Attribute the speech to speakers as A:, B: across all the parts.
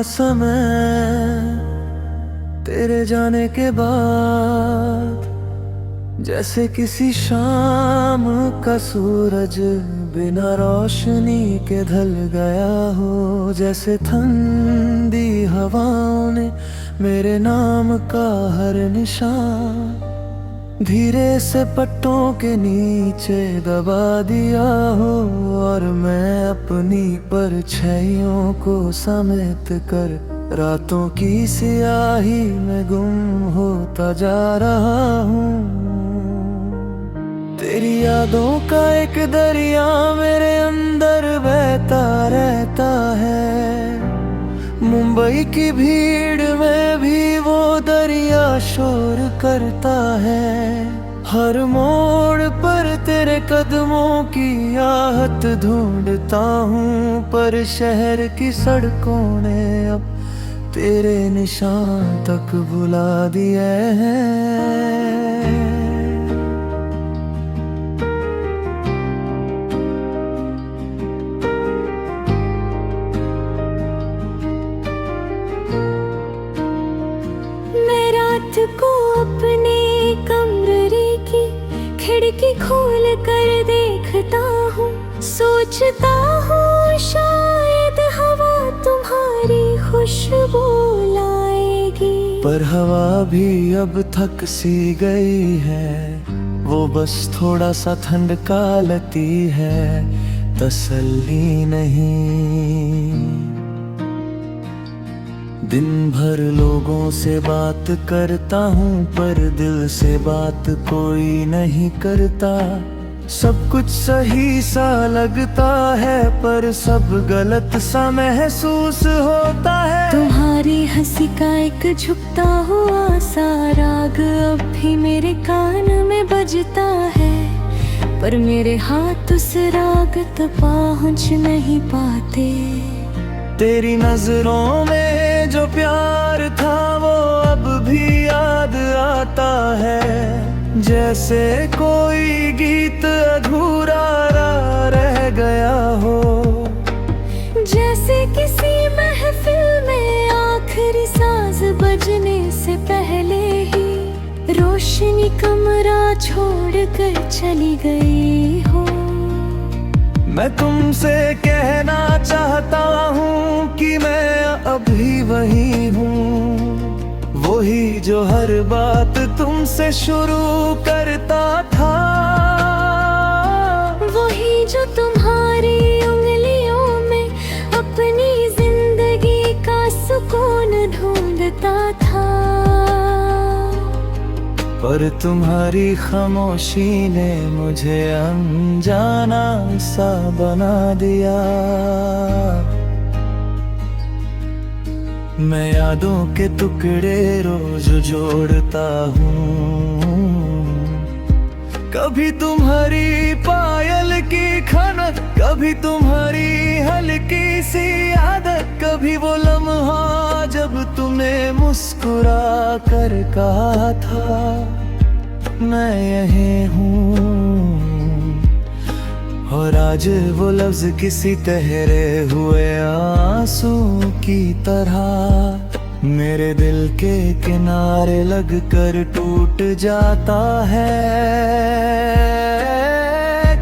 A: समय तेरे जाने के बाद जैसे किसी शाम का सूरज बिना रोशनी के ढल गया हो। जैसे ठंडी हवाओं ने मेरे नाम का हर निशान धीरे से पट्टों के नीचे दबा दिया हो। और मैं अपनी परछाइयों को समेट कर रातों की स्याही में गुम होता जा रहा हूँ। तेरी यादों का एक दरिया मेरे अंदर बहता रहता है। मुंबई की भीड़ में भी वो दरिया शोर करता है। हर मोड़ पर तेरे कदमों की आहट ढूंढता हूँ, पर शहर की सड़कों ने अब तेरे निशान तक बुला दिए हैं।
B: को अपने कमरे की खिड़की खोल कर देखता हूँ। सोचता हूँ शायद हवा तुम्हारी खुशबू लाएगी,
A: पर हवा भी अब थक सी गई है। वो बस थोड़ा सा ठंडका लेती है, तसल्ली नहीं। दिन भर लोगों से बात करता हूँ, पर दिल से बात कोई नहीं करता। सब कुछ सही सा लगता है, पर सब गलत सा महसूस होता है।
B: तुम्हारी हंसी का एक झुकता हुआ सा राग अब भी मेरे कान में बजता है, पर मेरे हाथ उस राग तक पहुँच नहीं पाते।
A: तेरी नजरों में जो प्यार था वो अब भी याद आता है। जैसे कोई गीत अधूरा रह गया हो।
B: जैसे किसी महफिल में आखिरी साज बजने से पहले ही रोशनी कमरा छोड़ कर चली गई हो।
A: मैं तुमसे कहना चाहता हूँ कि मैं अभी वही हूँ, वही जो हर बात तुमसे शुरू करता था।
B: वही जो तुम्हारी उंगलियों में अपनी जिंदगी का सुकून ढूंढता था।
A: पर तुम्हारी खामोशी ने मुझे अनजाना सा बना दिया। मैं यादों के टुकड़े रोज जोड़ता हूँ। कभी तुम्हारी पायल की खनक, कभी तुम्हारी हल्की सी आदत, कभी वो लम्हा जब तुमने मुस्कुरा कर कहा था मैं यही हूँ। और आज वो लफ्ज किसी ठहरे हुए आंसू की तरह मेरे दिल के किनारे लग कर टूट जाता है।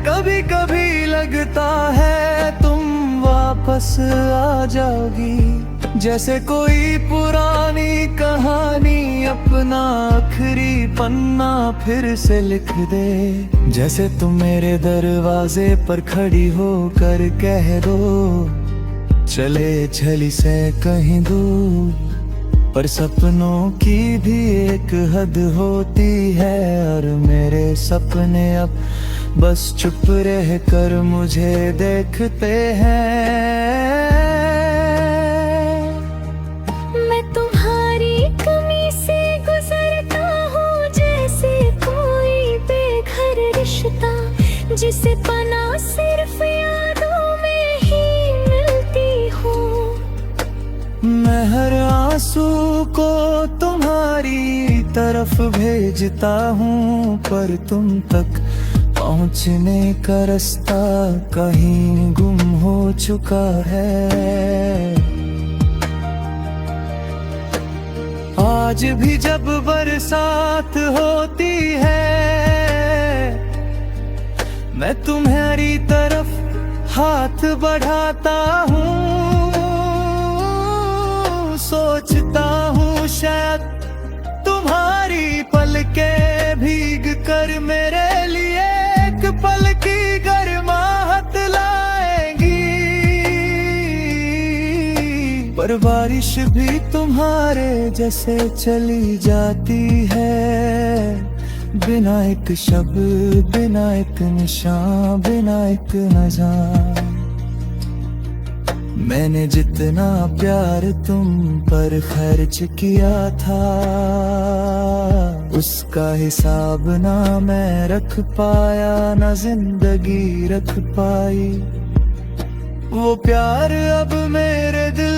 A: कभी कभी लगता है तुम वापस आ जाओगी, जैसे कोई पुरानी कहानी अपना आखिरी पन्ना फिर से लिख दे। जैसे तुम मेरे दरवाजे पर खड़ी होकर कह दो चले चली से कहीं दूर। पर सपनों की भी एक हद होती है, और मेरे सपने अब बस चुप रह कर मुझे देखते हैं।
B: मैं तुम्हारी कमी से गुजरता हूँ, जैसे कोई बेघर रिश्ता जिसे पना सिर्फ यादों में ही मिलती हो।
A: मैं हर आंसू को तुम्हारी तरफ भेजता हूँ, पर तुम तक पहुँचने का रास्ता कहीं गुम हो चुका है। आज भी जब बरसात होती है, मैं तुम्हारी तरफ हाथ बढ़ाता हूँ। सोचता हूँ शायद तुम्हारी पलकें भीग कर मेरे लिए एक पल की गर्माहट लाएंगी। पर बारिश भी तुम्हारे जैसे चली जाती है, बिना एक शब्द, बिना एक निशान, बिना एक नज़ार। मैंने जितना प्यार तुम पर खर्च किया था, उसका हिसाब ना मैं रख पाया, ना जिंदगी रख पाई। वो प्यार अब मेरे दिल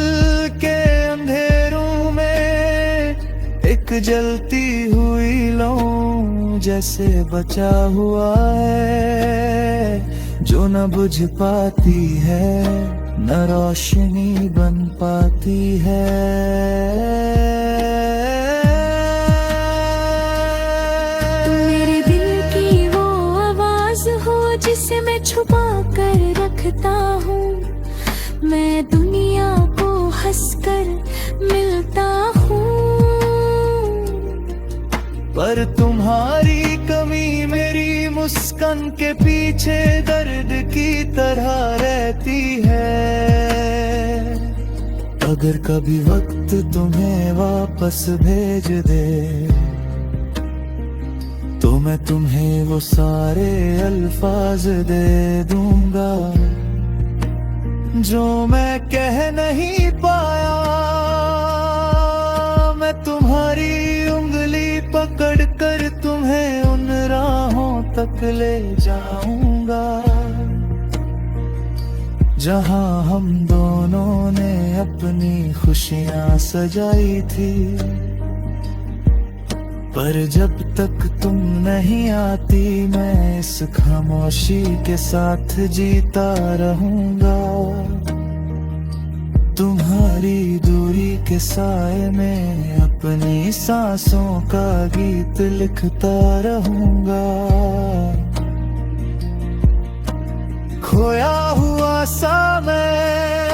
A: के अंधेरों में एक जलती हुई लौ जैसे बचा हुआ है, जो न बुझ पाती है, न रोशनी बन पाती है।
B: तुम मेरे दिल की वो आवाज हो जिसे मैं छुपा कर रखता हूँ। मैं दुनिया को हंसकर मिलता हूँ,
A: पर तुम्हारी कमी मेरी मुस्कान के पीछे दर्द की तरह रहती है। अगर कभी वक्त तुम्हें वापस भेज दे, तो मैं तुम्हें वो सारे अल्फाज दे दूंगा जो मैं कह नहीं पाया। मैं तुम्हारी उंगली पकड़ कर तुम्हें उन राहों तक ले जाऊंगा जहां हम दोनों ने अपनी खुशियां सजाई थी। पर जब तक तुम नहीं आती, मैं इस खामोशी के साथ जीता रहूंगा। तुम्हारी दूरी के साए में अपनी सांसों का गीत लिखता रहूंगा। खोया हुआ सा मैं